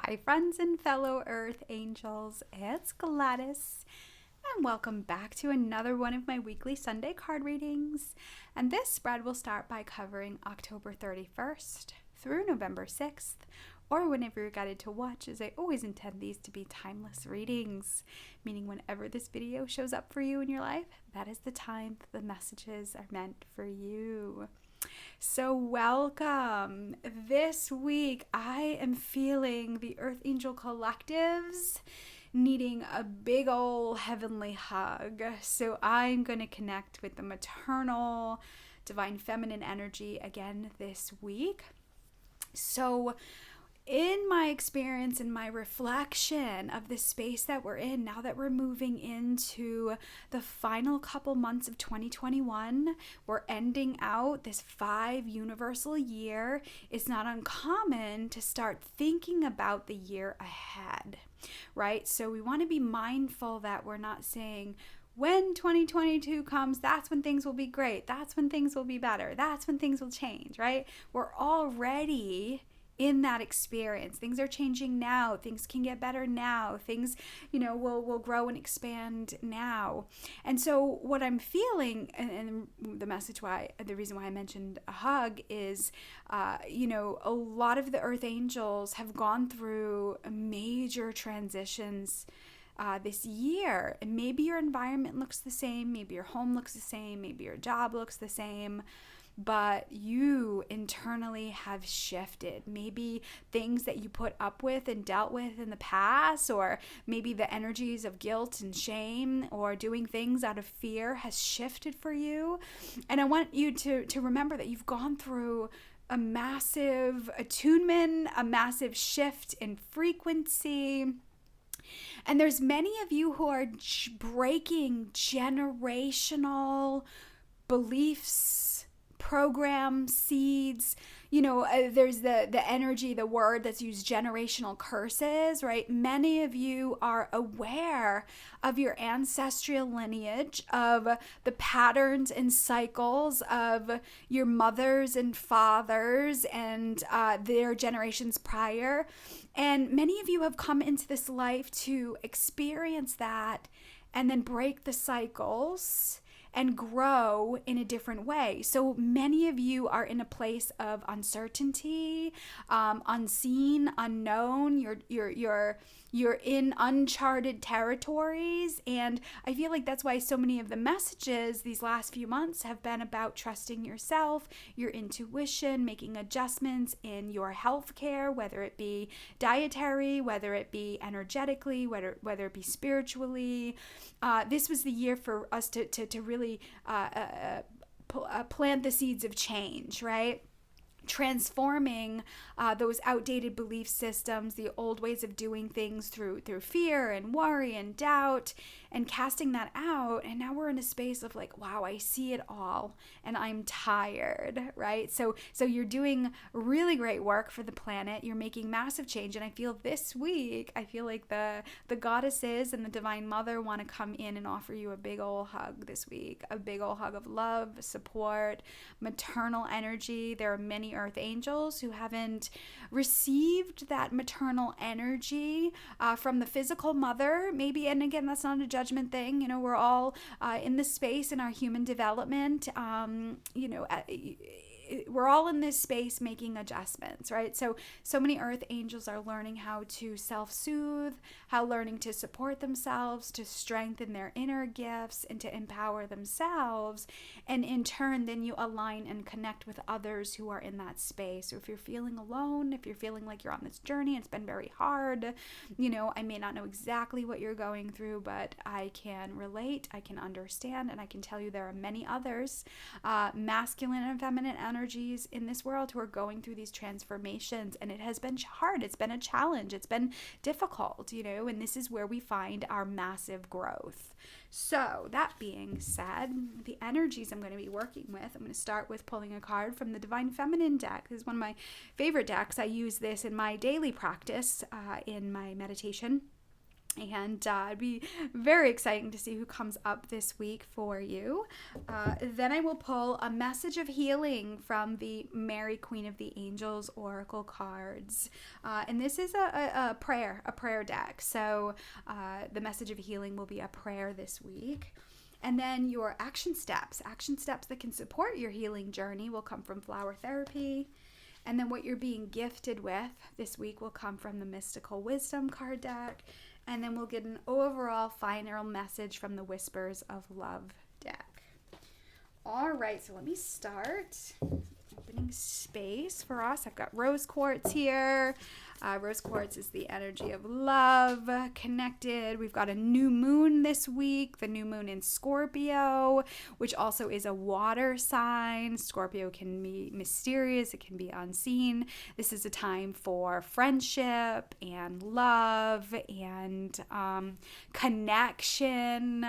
Hi friends and fellow Earth Angels, it's Gladys, and welcome back to another one of my weekly Sunday card readings. And this spread will start by covering October 31st through November 6th, or whenever you're guided to watch, as I always intend these to be timeless readings, meaning whenever this video shows up for you in your life, that is the time that the messages are meant for you. So welcome. This week I am feeling the EarthAngel Collectives needing a big ol' heavenly hug. So I'm going to connect with the maternal, divine feminine energy again this week. So in my experience and my reflection of the space that we're in, now that we're moving into the final couple months of 2021, we're ending out this 5 universal year. It's not uncommon to start thinking about the year ahead, right? So we want to be mindful that we're not saying, when 2022 comes, that's when things will be great. That's when things will be better. That's when things will change, right? We're already in that experience. Things are changing now. Things can get better now. Things, will grow and expand now. And so what I'm feeling, and the reason why I mentioned a hug is, a lot of the Earth Angels have gone through major transitions this year. And maybe your environment looks the same. Maybe your home looks the same. Maybe your job looks the same. But you internally have shifted. Maybe things that you put up with and dealt with in the past, or maybe the energies of guilt and shame or doing things out of fear has shifted for you. And I want you to remember that you've gone through a massive attunement, a massive shift in frequency. And there's many of you who are breaking generational beliefs, programs, seeds. There's the energy, the word that's used, generational curses, right? Many of you are aware of your ancestral lineage, of the patterns and cycles of your mothers and fathers and their generations prior. And many of you have come into this life to experience that and then break the cycles and grow in a different way. So many of you are in a place of uncertainty, unseen, unknown. You're in uncharted territories, and I feel like that's why so many of the messages these last few months have been about trusting yourself, your intuition, making adjustments in your healthcare, whether it be dietary, whether it be energetically, whether it be spiritually. This was the year for us to really plant the seeds of change, right? Transforming those outdated belief systems, the old ways of doing things through fear and worry and doubt, and casting that out. And now we're in a space of like, wow, I see it all and I'm tired, right? So you're doing really great work for the planet. You're making massive change. And I feel this week, like the goddesses and the Divine Mother want to come in and offer you a big old hug this week, a big old hug of love, support, maternal energy. There are many Earth Angels who haven't received that maternal energy from the physical mother, maybe. And again, that's not a judgment thing. We're all in this space in our human development. We're all in this space making adjustments, right? So many Earth Angels are learning how to self-soothe, learning to support themselves, to strengthen their inner gifts, and to empower themselves. And in turn, then you align and connect with others who are in that space. So if you're feeling alone, if you're feeling like you're on this journey, it's been very hard, I may not know exactly what you're going through, but I can relate, I can understand, and I can tell you there are many others, masculine and feminine energies in this world who are going through these transformations, and it has been hard. It's been a challenge. It's been difficult, and this is where we find our massive growth. So that being said, the energies I'm going to be working with, I'm going to start with pulling a card from the Divine Feminine deck. This is one of my favorite decks. I use this in my daily practice in my meditation. And it'd be very exciting to see who comes up this week for you. Then I will pull a message of healing from the Mary, Queen of the Angels Oracle cards. And this is a prayer deck. So the message of healing will be a prayer this week. And then your action steps that can support your healing journey will come from flower therapy. And then what you're being gifted with this week will come from the Mystical Wisdom card deck. And then we'll get an overall final message from the Whispers of Love deck. All right, so let me start opening space for us. I've got rose quartz here. Rose quartz is the energy of love, connected. We've got a new moon this week, the new moon in Scorpio, which also is a water sign. Scorpio can be mysterious, it can be unseen. This is a time for friendship and love and connection.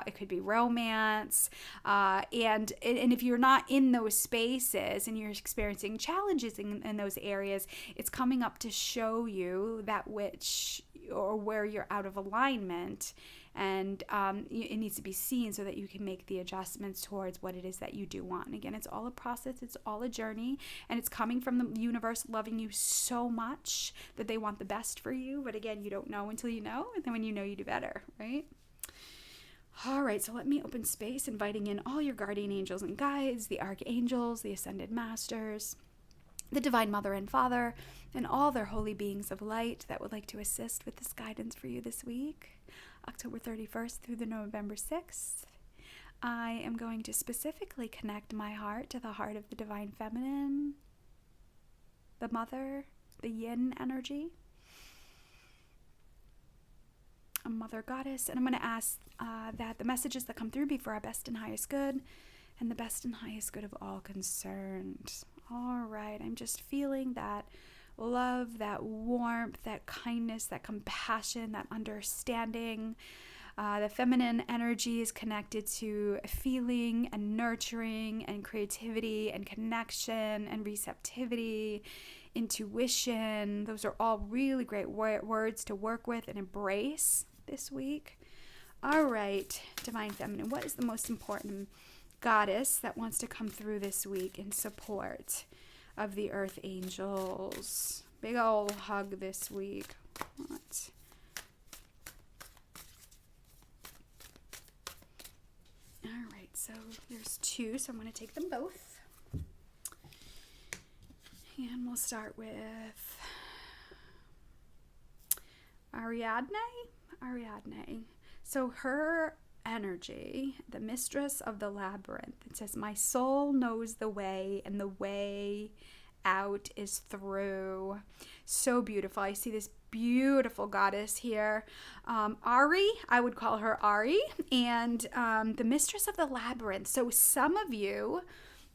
It could be romance. And if you're not in those spaces and you're experiencing challenges in those areas, it's coming up to show you that which or where you're out of alignment, and it needs to be seen so that you can make the adjustments towards what it is that you do want. And again, it's all a process, it's all a journey, and it's coming from the universe loving you so much that they want the best for you. But again, you don't know until you know, and then when you know, you do better, right? All right, so let me open space, inviting in all your guardian angels and guides, the archangels, the ascended masters, the Divine Mother and Father, and all their holy beings of light that would like to assist with this guidance for you this week, October 31st through the November 6th. I am going to specifically connect my heart to the heart of the Divine Feminine, the Mother, the Yin energy, a Mother Goddess, and I'm going to ask that the messages that come through be for our best and highest good, and the best and highest good of all concerned. All right, I'm just feeling that love, that warmth, that kindness, that compassion, that understanding. The feminine energy is connected to feeling and nurturing and creativity and connection and receptivity, intuition. Those are all really great words to work with and embrace this week. All right, Divine Feminine, what is the most important goddess that wants to come through this week in support of the Earth Angels? Big ol' hug this week. What? All right, so there's two, so I'm going to take them both. And we'll start with Ariadne. So her energy, the Mistress of the Labyrinth, it says, "My soul knows the way, and the way out is through." So beautiful. I see this beautiful goddess here. Ari, I would call her Ari, and the Mistress of the Labyrinth. So some of you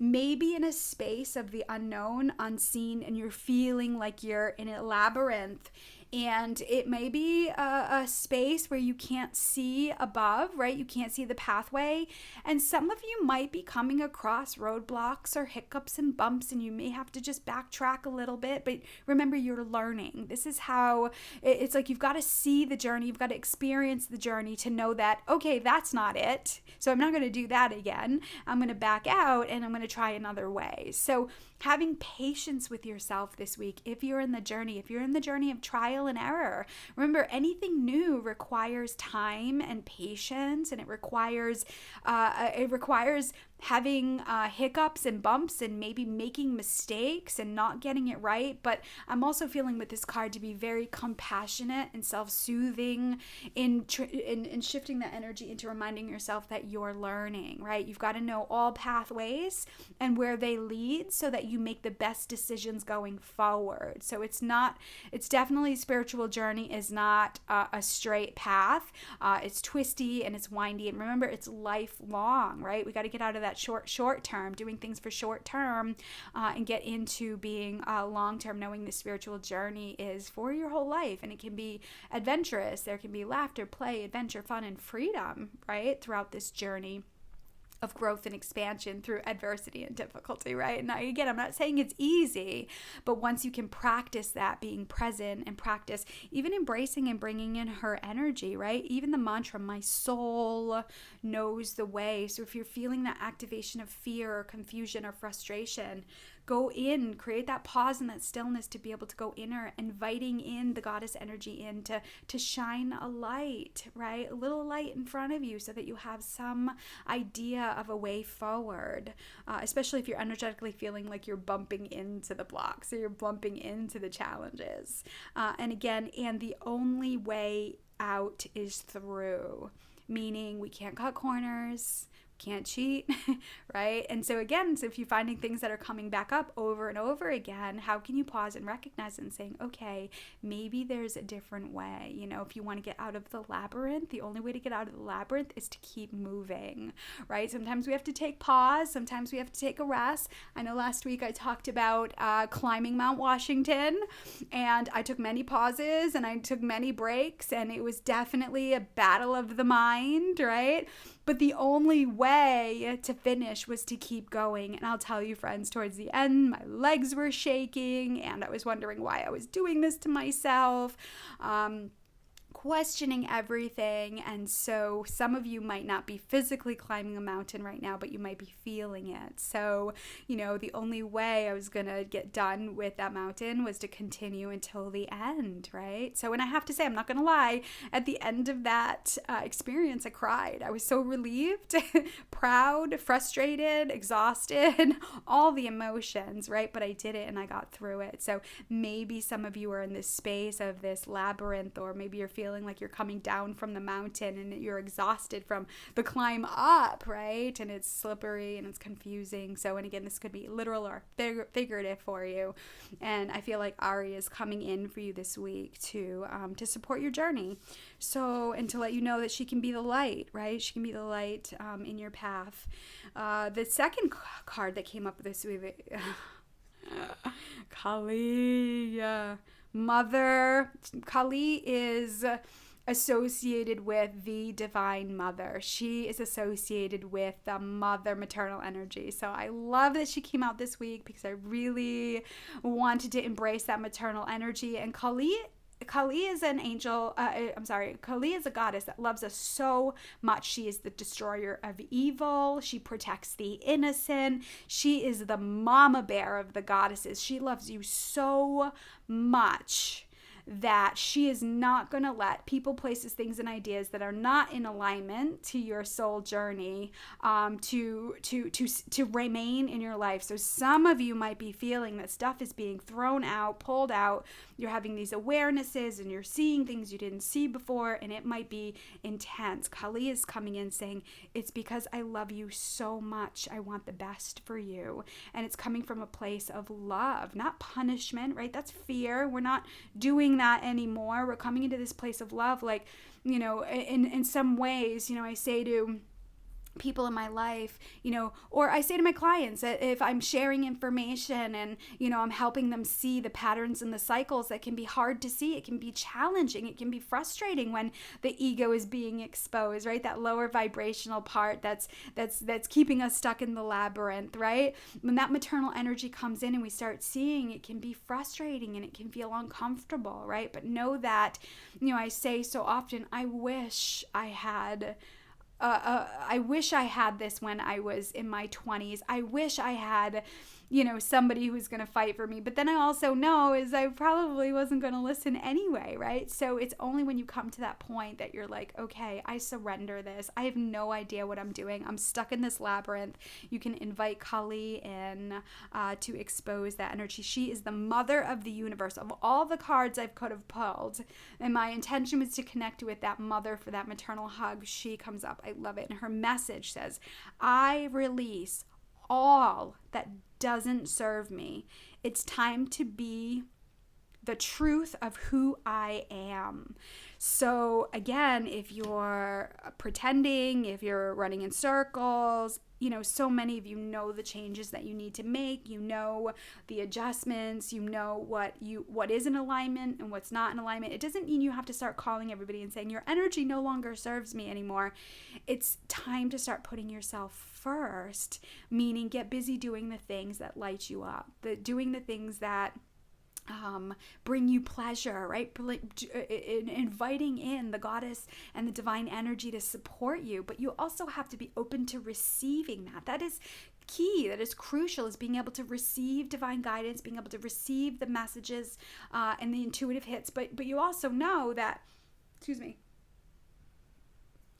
may be in a space of the unknown, unseen, and you're feeling like you're in a labyrinth. And it may be a space where you can't see above, right? You can't see the pathway. And some of you might be coming across roadblocks or hiccups and bumps, and you may have to just backtrack a little bit. But remember, you're learning. This is how it's like you've got to see the journey. You've got to experience the journey to know that, okay, that's not it. So I'm not going to do that again. I'm going to back out and I'm going to try another way. So having patience with yourself this week, if you're in the journey of trial and error. Remember, anything new requires time and patience, and it requires having hiccups and bumps and maybe making mistakes and not getting it right. But I'm also feeling with this card to be very compassionate and self-soothing in shifting that energy into reminding yourself that you're learning, right? You've got to know all pathways and where they lead so that you make the best decisions going forward. So it's definitely, spiritual journey is not a straight path. It's twisty and it's windy. And remember, it's lifelong, right? We got to get out of that short term, doing things for short term, and get into being long term, knowing the spiritual journey is for your whole life. And it can be adventurous. There can be laughter, play, adventure, fun, and freedom, right, throughout this journey. of growth and expansion through adversity and difficulty, right? And again, I'm not saying it's easy, but once you can practice that, being present, and practice even embracing and bringing in her energy, right? Even the mantra, my soul knows the way. So if you're feeling that activation of fear or confusion or frustration, go in, create that pause and that stillness to be able to go inner, inviting in the goddess energy in to shine a light, right? A little light in front of you so that you have some idea of a way forward, especially if you're energetically feeling like you're bumping into the blocks or you're bumping into the challenges. And the only way out is through, meaning we can't cut corners, can't cheat, right? And so again, if you're finding things that are coming back up over and over again, how can you pause and recognize it and saying, okay, maybe there's a different way? You know, if you want to get out of the labyrinth, the only way to get out of the labyrinth is to keep moving, right? Sometimes we have to take pause. Sometimes we have to take a rest. I know last week I talked about climbing Mount Washington, and I took many pauses and I took many breaks, and it was definitely a battle of the mind, right? But the only way to finish was to keep going. And I'll tell you, friends, towards the end, my legs were shaking and I was wondering why I was doing this to myself. Questioning everything. And so some of you might not be physically climbing a mountain right now, but you might be feeling it. So, you know, the only way I was going to get done with that mountain was to continue until the end, right? So, and I have to say, I'm not going to lie, at the end of that experience, I cried. I was so relieved, proud, frustrated, exhausted, all the emotions, right? But I did it and I got through it. So maybe some of you are in this space of this labyrinth, or maybe you're feeling like you're coming down from the mountain and you're exhausted from the climb up, right? And it's slippery and it's confusing. So, and again, this could be literal or figurative for you. And I feel like Ari is coming in for you this week to support your journey. So, and to let you know that she can be the light, right? She can be the light in your path. The second card that came up this week, Kali, Mother. Kali is associated with the Divine Mother. She is associated with the mother maternal energy. So I love that she came out this week because I really wanted to embrace that maternal energy. And Kali is an angel, Kali is a goddess that loves us so much. She is the destroyer of evil. She protects the innocent. She is the mama bear of the goddesses. She loves you so much that she is not going to let people, places, things, and ideas that are not in alignment to your soul journey to remain in your life. So some of you might be feeling that stuff is being thrown out, pulled out. You're having these awarenesses and you're seeing things you didn't see before, and it might be intense. Kali is coming in saying, it's because I love you so much. I want the best for you. And it's coming from a place of love, not punishment, right? That's fear. We're not doing that anymore. We're coming into this place of love. Like, you know, in some ways, you know, I say to people in my life, you know, or I say to my clients that if I'm sharing information and, you know, I'm helping them see the patterns and the cycles that can be hard to see, it can be challenging, it can be frustrating when the ego is being exposed, right? That lower vibrational part that's keeping us stuck in the labyrinth, right? When that maternal energy comes in and we start seeing, it can be frustrating and it can feel uncomfortable, right? But know that, you know, I say so often, I wish I had this when I was in my 20s. I wish I had, you know, somebody who was going to fight for me. But then I also know is I probably wasn't going to listen anyway, right? So it's only when you come to that point that you're like, okay, I surrender this. I have no idea what I'm doing. I'm stuck in this labyrinth. You can invite Kali in to expose that energy. She is the mother of the universe. Of all the cards I could have pulled, and my intention was to connect with that mother for that maternal hug, she comes up. I love it. And her message says, I release all that doesn't serve me. It's time to be the truth of who I am. So again, if you're pretending, if you're running in circles, so many of you know the changes that you need to make, the adjustments, what is in alignment and what's not in alignment. It doesn't mean you have to start calling everybody and saying your energy no longer serves me anymore. It's time to start putting yourself first, meaning get busy doing the things that light you up, doing the things that bring you pleasure, right? Inviting in the goddess and the divine energy to support you, but you also have to be open to receiving that. That is key, that is crucial, is being able to receive divine guidance, being able to receive the messages and the intuitive hits, but you also know that,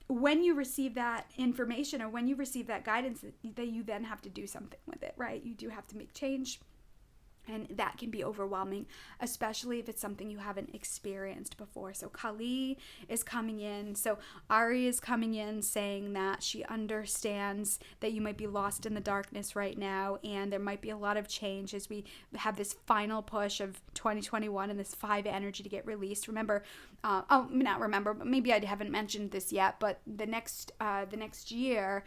when you receive that information or when you receive that guidance, that you then have to do something with it, right? You do have to make change. And that can be overwhelming, especially if it's something you haven't experienced before. So Kali is coming in. So Ari is coming in saying that she understands that you might be lost in the darkness right now. And there might be a lot of change as we have this final push of 2021 and this 5 energy to get released. Remember, but maybe I haven't mentioned this yet, but the next year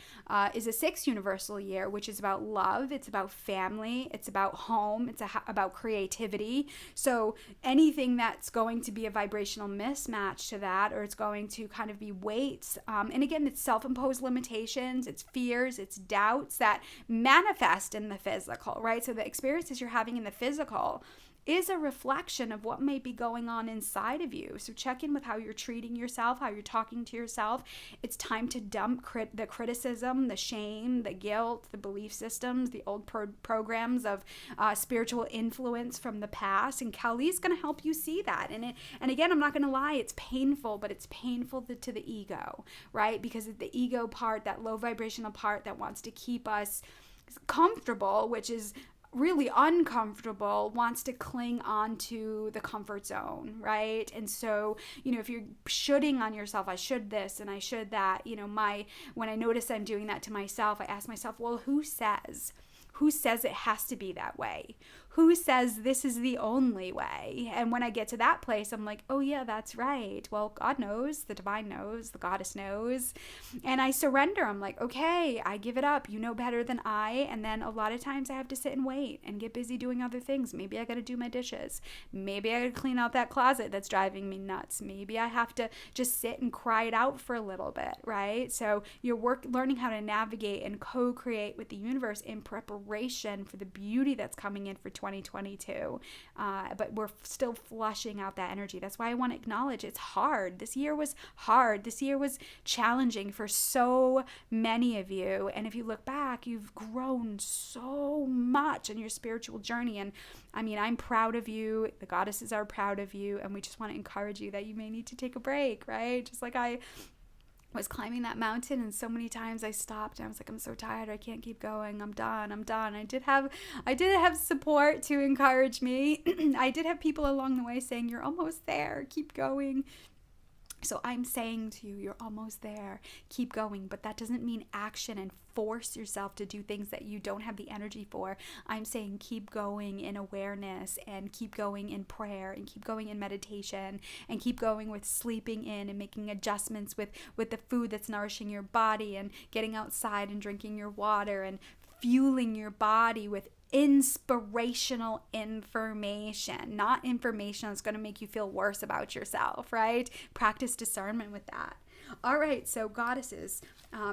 is a 6 universal year, which is about love. It's about family. It's about home. It's about creativity. So anything that's going to be a vibrational mismatch to that, or it's going to kind of be weights. And again, it's self-imposed limitations, it's fears, it's doubts that manifest in the physical, right? So the experiences you're having in the physical is a reflection of what may be going on inside of you. So check in with how you're treating yourself, how you're talking to yourself. It's time to dump the criticism, the shame, the guilt, the belief systems, the old programs of spiritual influence from the past. And Kali's going to help you see that. And again, I'm not going to lie, it's painful, but it's painful to the ego, right? Because the ego part, that low vibrational part that wants to keep us comfortable, which is really uncomfortable, wants to cling on to the comfort zone, right? And so, if you're shoulding on yourself, I should this and I should that, when I notice I'm doing that to myself, I ask myself, well, who says it has to be that way? Who says this is the only way? And when I get to that place, I'm like, oh yeah, that's right. Well, God knows, the divine knows, the goddess knows. And I surrender. I'm like, okay, I give it up. You know better than I. And then a lot of times I have to sit and wait and get busy doing other things. Maybe I got to do my dishes. Maybe I got to clean out that closet that's driving me nuts. Maybe I have to just sit and cry it out for a little bit, right? So you're learning how to navigate and co-create with the universe in preparation for the beauty that's coming in for 2022, but we're still flushing out that energy. That's why I want to acknowledge it's hard. This year was hard. This year was challenging for so many of you. And if you look back, you've grown so much in your spiritual journey. And I mean, I'm proud of you. The goddesses are proud of you. And we just want to encourage you that you may need to take a break, right? Just like I was climbing that mountain, and so many times I stopped and I was like, I'm so tired, I can't keep going, I'm done. I did have support to encourage me. I did have people along the way saying, you're almost there, keep going. So I'm saying to you, you're almost there, keep going. But that doesn't mean action and force yourself to do things that you don't have the energy for. I'm saying keep going in awareness, and keep going in prayer, and keep going in meditation, and keep going with sleeping in and making adjustments with the food that's nourishing your body, and getting outside and drinking your water, and fueling your body with inspirational information, not information that's going to make you feel worse about yourself, right? Practice discernment with that. All right, so goddesses,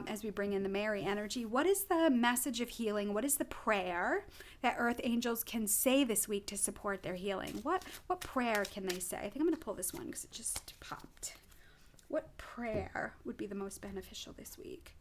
as we bring in the Mary energy, what is the message of healing? What is the prayer that earth angels can say this week to support their healing? What prayer can they say? I think I'm going to pull this one because it just popped. What prayer would be the most beneficial this week?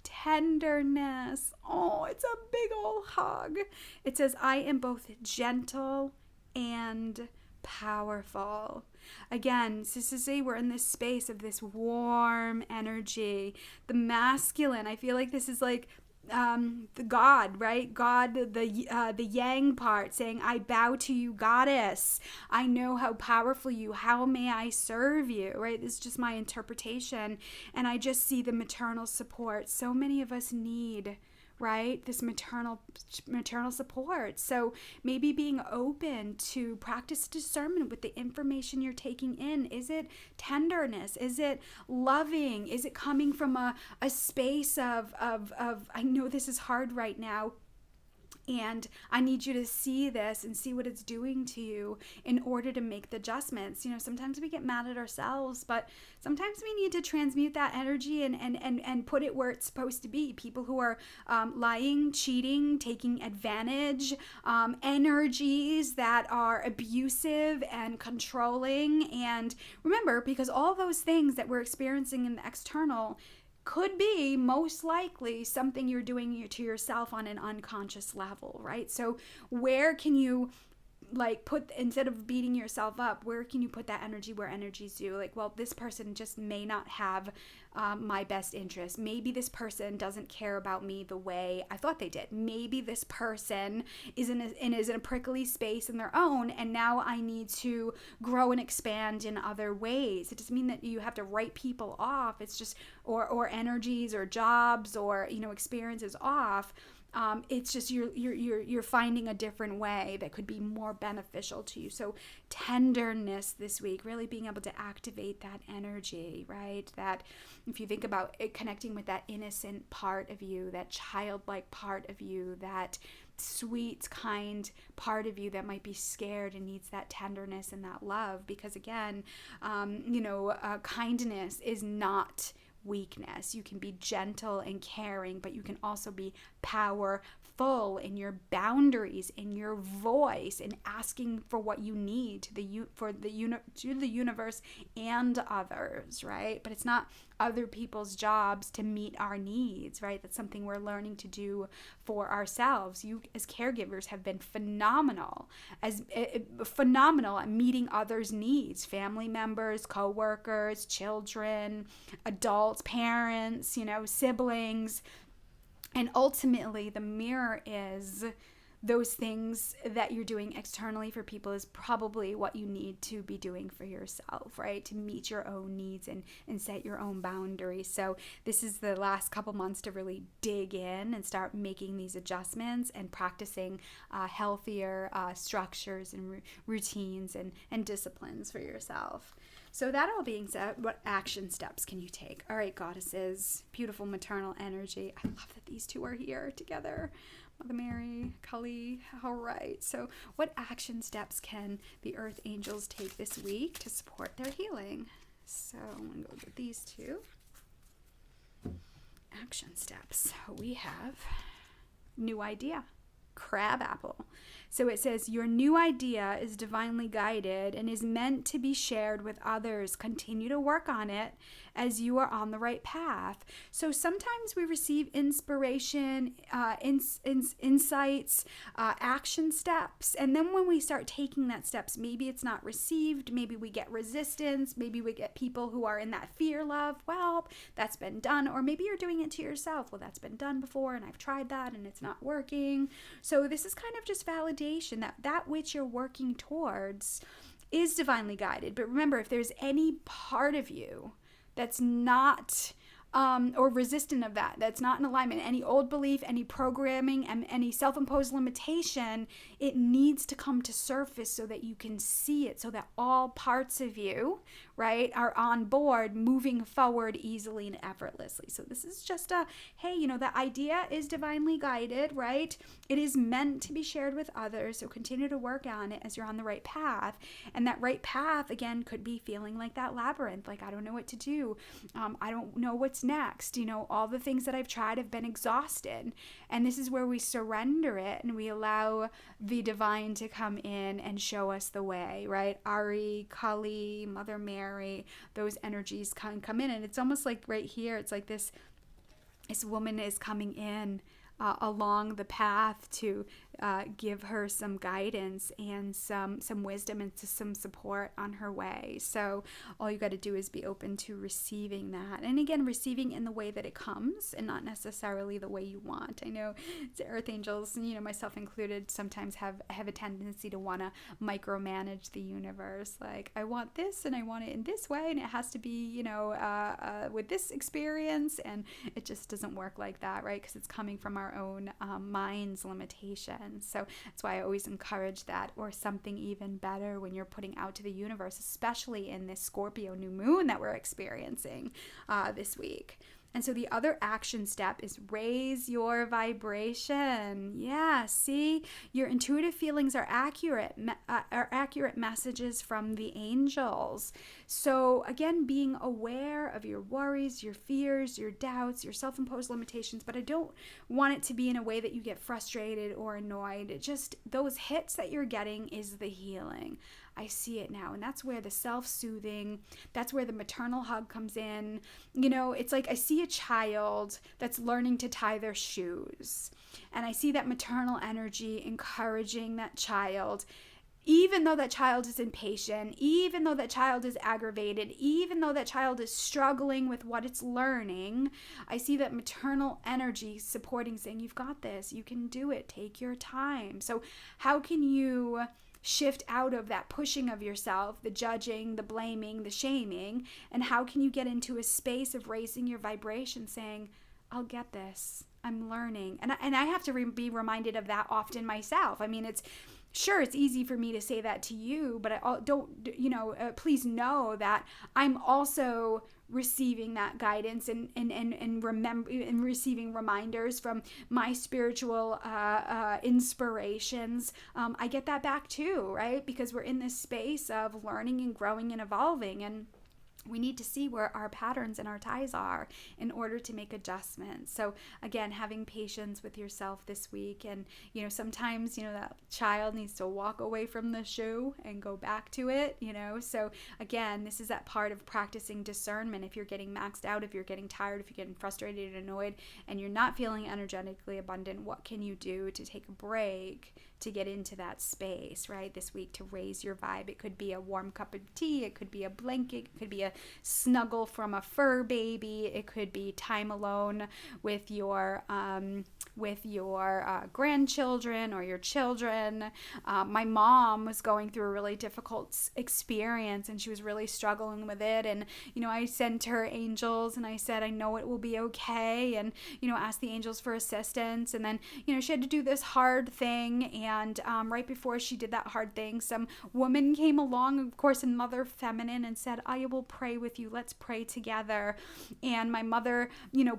Tenderness. Oh, it's a big old hug. It says, I am both gentle and powerful. Again, Sissy, we're in this space of this warm energy. The masculine, I feel like this is like the God, right? God, the yang part saying, I bow to you, goddess. I know how powerful you, how may I serve you, right? This is just my interpretation. And I just see the maternal support so many of us need right? This maternal support. So maybe being open to practice discernment with the information you're taking in. Is it tenderness? Is it loving? Is it coming from a space of I know this is hard right now, and I need you to see this and see what it's doing to you in order to make the adjustments. Sometimes we get mad at ourselves, but sometimes we need to transmute that energy and put it where it's supposed to be. People who are lying, cheating, taking advantage, energies that are abusive and controlling. And remember, because all those things that we're experiencing in the external could be most likely something you're doing to yourself on an unconscious level, right? So where can you instead of beating yourself up, where can you put that energy where energies due? Well, this person just may not have my best interest. Maybe this person doesn't care about me the way I thought they did. Maybe this person is in a prickly space in their own, and now I need to grow and expand in other ways. It doesn't mean that you have to write people off. It's just or energies or jobs or experiences off. It's just you're finding a different way that could be more beneficial to you. So tenderness this week, really being able to activate that energy, right? That if you think about it, connecting with that innocent part of you, that childlike part of you, that sweet, kind part of you that might be scared and needs that tenderness and that love. Because again, kindness is not weakness. You can be gentle and caring, but you can also be powerful in your boundaries, in your voice, in asking for what you need to the universe and others, right? But it's not other people's jobs to meet our needs, right? That's something we're learning to do for ourselves. You as caregivers have been phenomenal at meeting others' needs, family members, co-workers, children, adults, parents, siblings. And ultimately the mirror is those things that you're doing externally for people is probably what you need to be doing for yourself, right? To meet your own needs and set your own boundaries. So this is the last couple months to really dig in and start making these adjustments and practicing healthier structures and routines and disciplines for yourself. So that all being said, what action steps can you take? All right, goddesses, beautiful maternal energy. I love that these two are here together. Mother Mary, Kali. All right. So what action steps can the Earth Angels take this week to support their healing? So I'm going to go with these two. Action steps. So we have new idea. Crab apple. So it says, your new idea is divinely guided and is meant to be shared with others. Continue to work on it as you are on the right path. So sometimes we receive inspiration, insights, action steps. And then when we start taking that steps, maybe it's not received. Maybe we get resistance. Maybe we get people who are in that fear love. Well, that's been done. Or maybe you're doing it to yourself. Well, that's been done before and I've tried that and it's not working. So this is kind of just validation that which you're working towards is divinely guided. But remember, if there's any part of you that's not or resistant of that's not in alignment, any old belief, any programming, and any self-imposed limitation, it needs to come to surface so that you can see it, so that all parts of you, right, are on board, moving forward easily and effortlessly. So this is just hey, the idea is divinely guided, right? It is meant to be shared with others, so continue to work on it as you're on the right path. And that right path, again, could be feeling like that labyrinth, like I don't know what to do. I don't know what's next. All the things that I've tried have been exhausted. And this is where we surrender it and we allow the divine to come in and show us the way, right? Ari, Kali, Mother Mary, those energies can come in. And it's almost like right here, it's like this woman is coming in along the path to give her some guidance and some wisdom and some support on her way. So all you got to do is be open to receiving that. And again, receiving in the way that it comes and not necessarily the way you want. I know Earth Angels, myself included, sometimes have a tendency to want to micromanage the universe. Like, I want this and I want it in this way and it has to be, with this experience, and it just doesn't work like that, right? Because it's coming from our own mind's limitations. So that's why I always encourage that, or something even better when you're putting out to the universe, especially in this Scorpio new moon that we're experiencing this week. And so the other action step is raise your vibration. Yeah, see, your intuitive feelings are accurate messages from the angels. So again, being aware of your worries, your fears, your doubts, your self-imposed limitations, but I don't want it to be in a way that you get frustrated or annoyed. It just, those hits that you're getting is the healing. I see it now. And that's where the self-soothing, that's where the maternal hug comes in. It's like I see a child that's learning to tie their shoes. And I see that maternal energy encouraging that child. Even though that child is impatient, even though that child is aggravated, even though that child is struggling with what it's learning, I see that maternal energy supporting, saying, you've got this, you can do it, take your time. So how can you shift out of that pushing of yourself, the judging, the blaming, the shaming, and how can you get into a space of raising your vibration, saying, I'll get this, I'm learning. And I have to be reminded of that often myself. I mean, it's easy for me to say that to you, but I don't, please know that I'm also receiving that guidance and receiving reminders from my spiritual inspirations. I get that back too, right? Because we're in this space of learning and growing and evolving, and we need to see where our patterns and our ties are in order to make adjustments. So again, having patience with yourself this week. And, sometimes, that child needs to walk away from the shoe and go back to it, So again, this is that part of practicing discernment. If you're getting maxed out, if you're getting tired, if you're getting frustrated and annoyed, and you're not feeling energetically abundant, what can you do to take a break to get into that space, right? This week, to raise your vibe. It could be a warm cup of tea. It could be a blanket. It could be a snuggle from a fur baby. It could be time alone with your grandchildren or your children. My mom was going through a really difficult experience, and she was really struggling with it. And, I sent her angels, and I said, I know it will be okay. And, asked the angels for assistance. And then, she had to do this hard thing. And right before she did that hard thing, some woman came along, of course, in Mother Feminine, and said, I will pray with you. Let's pray together. And my mother,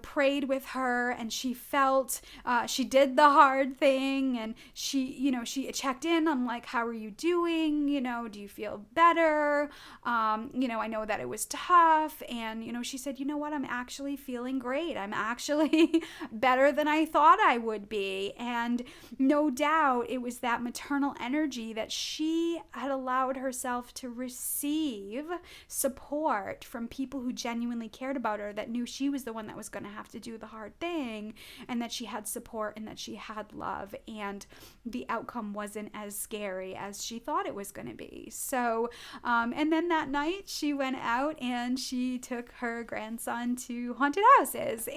prayed with her, and she felt, she did the hard thing, and she checked in on, like, how are you doing? Do you feel better? I know that it was tough. And, she said, you know what? I'm actually feeling great. I'm actually better than I thought I would be. And no doubt it was that maternal energy that she had allowed herself to receive support from people who genuinely cared about her, that knew she was the one that was going to have to do the hard thing, and that she had support and that she had love, and the outcome wasn't as scary as she thought it was going to be. So, and then that night she went out and she took her grandson to haunted houses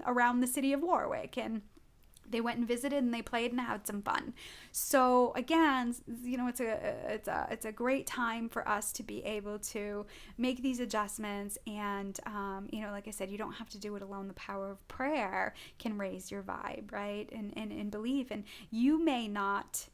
around the city of Warwick, and they went and visited and they played and had some fun. So again, it's a great time for us to be able to make these adjustments. And, like I said, you don't have to do it alone. The power of prayer can raise your vibe, right? And believe. And you might not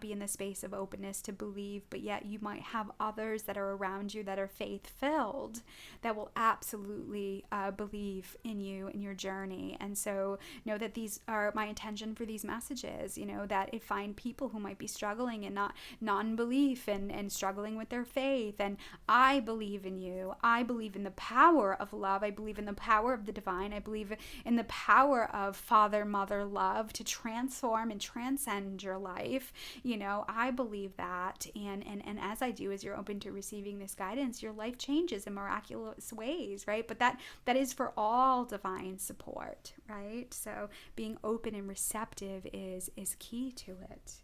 be in the space of openness to believe, but yet you might have others that are around you that are faith-filled, that will absolutely believe in you and your journey. And so know that these are my intention for these messages, that if find people who might be struggling and not non-belief and struggling with their faith. And I believe in you. I believe in the power of love. I believe in the power of the divine. I believe in the power of father, mother love to transform and transcend your life. I believe that. And as I do, as you're open to receiving this guidance, your life changes in miraculous ways, right? But that is for all divine support, right? So being open and receptive is key to it.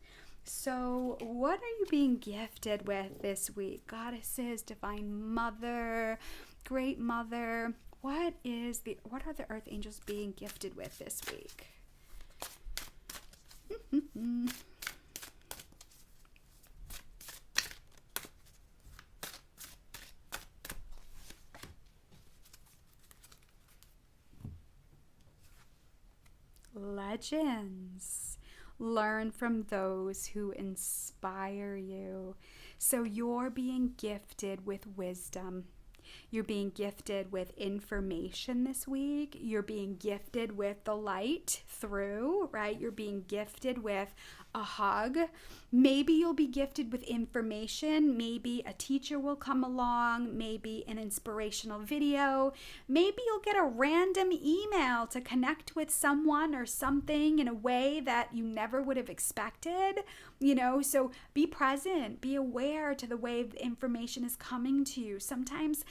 So what are you being gifted with this week? Goddesses, Divine Mother, Great Mother. What are the Earth Angels being gifted with this week? Legends. Learn from those who inspire you. So you're being gifted with wisdom. You're being gifted with information this week. You're being gifted with the light through, right? You're being gifted with a hug. Maybe you'll be gifted with information. Maybe a teacher will come along. Maybe an inspirational video. Maybe you'll get a random email to connect with someone or something in a way that you never would have expected. So be present, be aware to the way the information is coming to you. Sometimes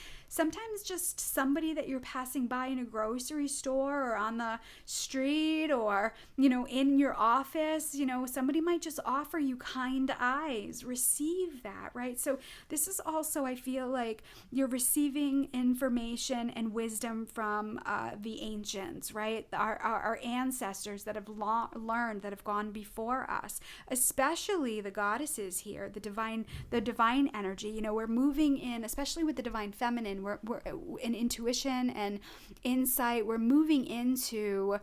just somebody that you're passing by in a grocery store or on the street or, in your office, somebody might just offer you kind eyes. Receive that, right? So this is also, I feel like you're receiving information and wisdom from the ancients, right? Our ancestors that have learned, that have gone before us, especially the goddesses here, the divine energy. We're moving in, especially with the divine feminine, we're in intuition and insight. We're moving into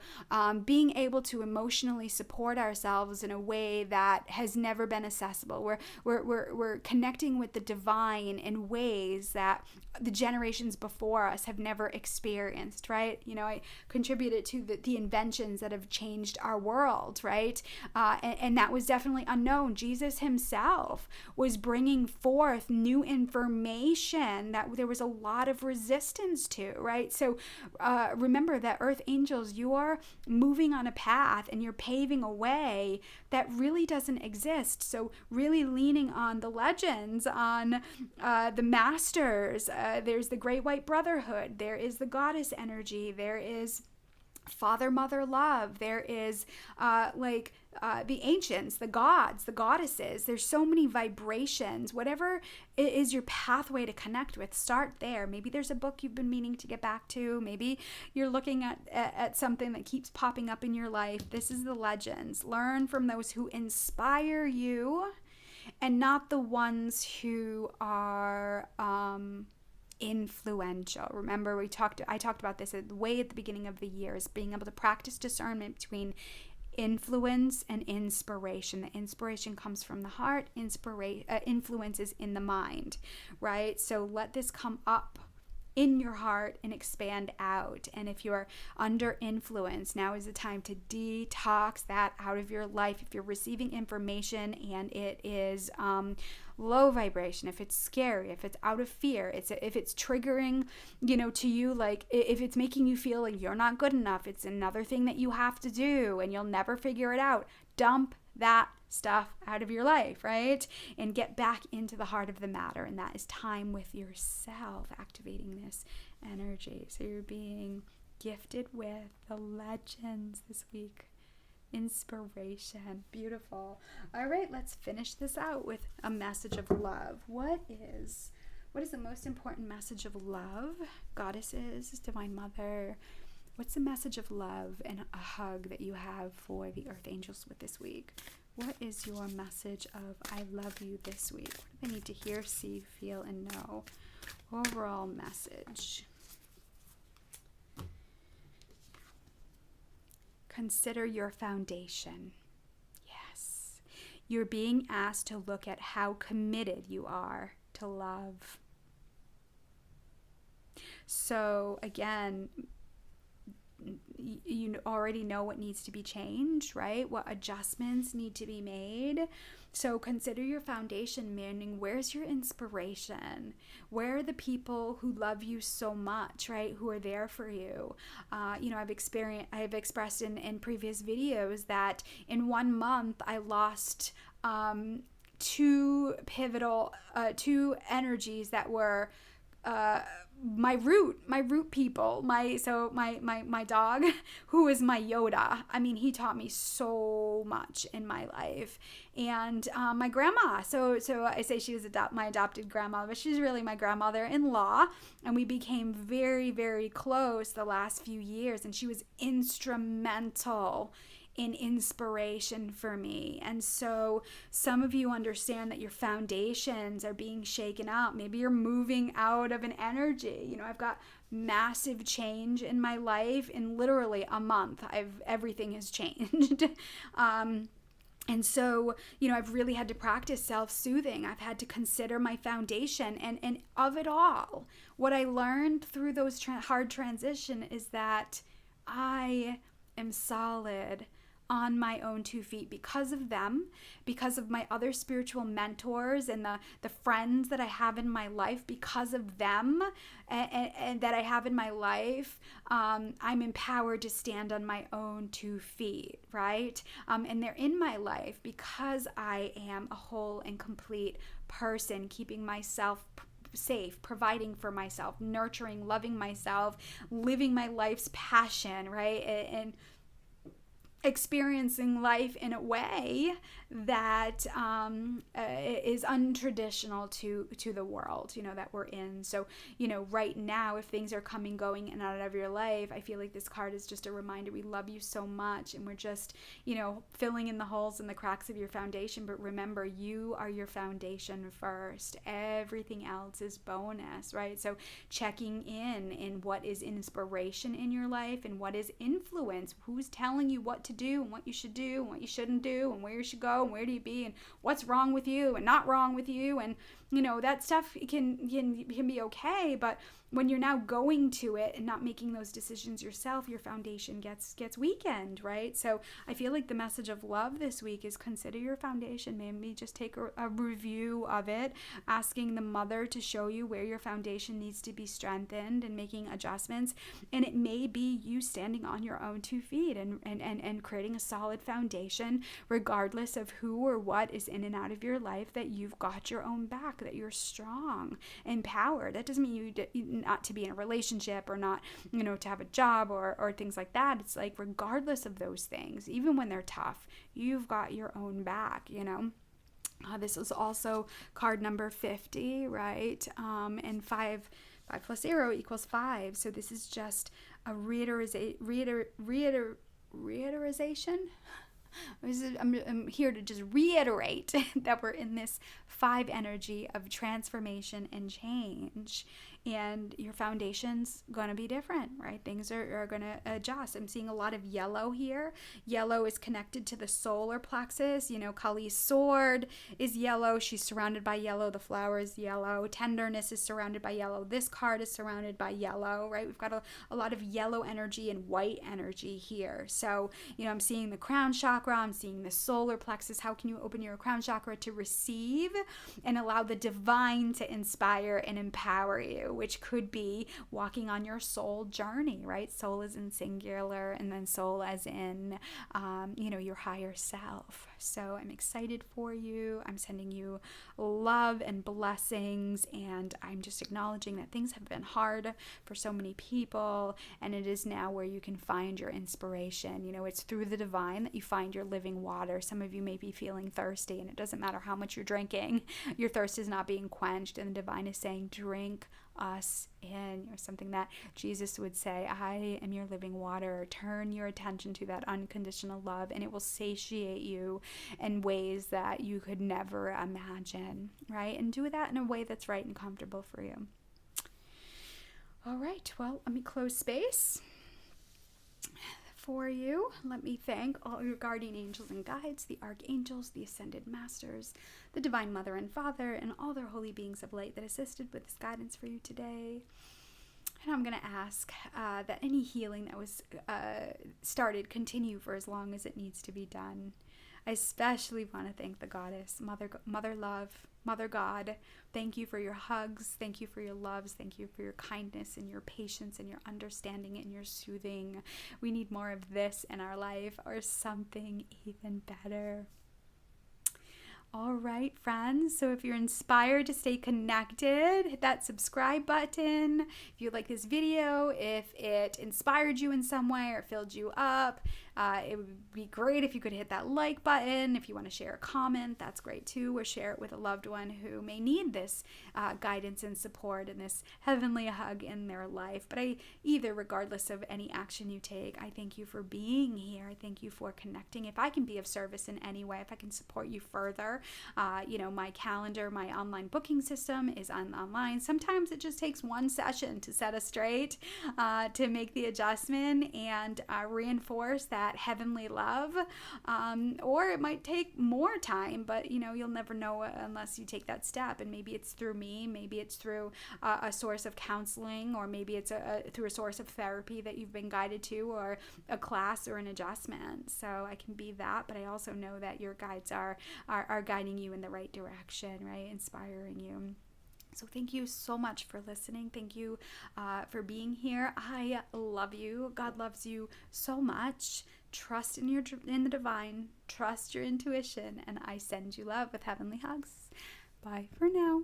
being able to emotionally support ourselves in a way that has never been accessible. We're connecting with the divine in ways that the generations before us have never experienced, right? I contributed to the inventions that have changed our world, right? And that was definitely unknown. Jesus himself was bringing forth new information that there was a lot of resistance to, right? So remember that Earth Angels, you are moving on a path and you're paving a way that really doesn't exist. So really leaning on the legends, on the masters. There's the Great White Brotherhood. There is the goddess energy. There is father mother love. There is the ancients, the gods, the goddesses. There's so many vibrations. Whatever is your pathway to connect with, start there. Maybe there's a book you've been meaning to get back to. Maybe you're looking at something that keeps popping up in your life. This is the legends. Learn from those who inspire you and not the ones who are influential. Remember, I talked about this way at the beginning of the year, is being able to practice discernment between influence and inspiration. The inspiration comes from the heart, influence is in the mind, right? So let this come up in your heart and expand out. And if you're under influence, now is the time to detox that out of your life. If you're receiving information and it is low vibration, if it's scary, if it's out of fear, if it's triggering, to you, like if it's making you feel like you're not good enough, it's another thing that you have to do and you'll never figure it out, dump that stuff out of your life, right? And get back into the heart of the matter. And that is time with yourself, activating this energy. So you're being gifted with the legends this week. Inspiration. Beautiful. All right, let's finish this out with a message of love. What is the most important message of love? Goddesses, Divine Mother. What's the message of love and a hug that you have for the Earth Angels with this week? What is your message of I love you this week? What do they need to hear, see, feel, and know? Overall message. Consider your foundation. Yes. You're being asked to look at how committed you are to love. So again, you already know what needs to be changed, right? What adjustments need to be made. So consider your foundation, meaning where's your inspiration? Where are the people who love you so much, right? Who are there for you? I've expressed in previous videos that in 1 month I lost two energies that were my root people, my dog, who is my Yoda. I mean, he taught me so much in my life. And my grandma, so I say she was my adopted grandma, but she's really my grandmother-in-law, and we became very, very close the last few years, and she was instrumental in inspiration for me. And so some of you understand that your foundations are being shaken out. Maybe you're moving out of an energy. You know, I've got massive change in my life in literally a month. Everything has changed. And so, you know, I've really had to practice self-soothing. I've had to consider my foundation, and of it all, what I learned through those hard transition is that I am solid on my own 2 feet because of them, because of my other spiritual mentors and the friends that I have in my life. Because of them and that I have in my life, I'm empowered to stand on my own 2 feet, right? And they're in my life because I am a whole and complete person, keeping myself safe, providing for myself, nurturing, loving myself, living my life's passion, right? And experiencing life in a way that is untraditional to the world, you know, that we're in. So, you know, right now, if things are going in and out of your life, I feel like this card is just a reminder. We love you so much, and we're just, you know, filling in the holes and the cracks of your foundation. But remember, you are your foundation first. Everything else is bonus, right? So checking in what is inspiration in your life and what is influence, who's telling you what to do and what you should do and what you shouldn't do and where you should go and where do you be and what's wrong with you and not wrong with you. And you know, that stuff can be okay, but when you're now going to it and not making those decisions yourself, your foundation gets weakened, right? So I feel like the message of love this week is consider your foundation. Maybe just take a review of it, asking the mother to show you where your foundation needs to be strengthened and making adjustments. And it may be you standing on your own 2 feet and creating a solid foundation, regardless of who or what is in and out of your life, that you've got your own back, that you're strong, empowered. That doesn't mean you not to be in a relationship or not, you know, to have a job or things like that. It's like, regardless of those things, even when they're tough, you've got your own back, you know. This is also card number 50, right? And 5 plus 0 equals 5. So this is just a reiterization. I'm here to just reiterate that we're in this 5 energy of transformation and change, and your foundation's going to be different, right? Things are going to adjust. I'm seeing a lot of yellow here. Yellow is connected to the solar plexus. You know, Kali's sword is yellow. She's surrounded by yellow. The flower is yellow. Tenderness is surrounded by yellow. This card is surrounded by yellow, right? We've got a lot of yellow energy and white energy here. So, you know, I'm seeing the crown chakra. I'm seeing the solar plexus. How can you open your crown chakra to receive and allow the divine to inspire and empower you? Which could be walking on your soul journey, right? Soul is in singular, and then soul as in, you know, your higher self. So I'm excited for you. I'm sending you love and blessings, and I'm just acknowledging that things have been hard for so many people, and it is now where you can find your inspiration. You know, it's through the divine that you find your living water. Some of you may be feeling thirsty, and it doesn't matter how much you're drinking, your thirst is not being quenched, and the divine is saying, drink us in, or something that Jesus would say, I am your living water. Turn your attention to that unconditional love, and it will satiate you in ways that you could never imagine, right? And do that in a way that's right and comfortable for you. All right, well, let me close space for you. Let me thank all your guardian angels and guides, the archangels, the ascended masters, the divine mother and father, and all their holy beings of light that assisted with this guidance for you today. And I'm going to ask that any healing that was started continue for as long as it needs to be done. I especially want to thank the goddess, Mother Love, Mother God. Thank you for your hugs. Thank you for your loves. Thank you for your kindness and your patience and your understanding and your soothing. We need more of this in our life, or something even better. All right, friends. So if you're inspired to stay connected, hit that subscribe button. If you like this video, if it inspired you in some way or filled you up, it would be great if you could hit that like button. If you want to share a comment, that's great too, or share it with a loved one who may need this guidance and support and this heavenly hug in their life. But regardless of any action you take, I thank you for being here. I thank you for connecting. If I can be of service in any way, if I can support you further, my calendar, my online booking system is online. Sometimes it just takes one session to set us straight, to make the adjustment and reinforce that heavenly love. Or it might take more time, but you'll never know unless you take that step. And maybe it's through me, maybe it's through a source of counseling, or maybe it's through a source of therapy that you've been guided to, or a class or an adjustment. So I can be that, but I also know that your guides are guiding you in the right direction, right? Inspiring you. So thank you so much for listening. Thank you for being here. I love you. God loves you so much. Trust in the divine. Trust your intuition. And I send you love with heavenly hugs. Bye for now.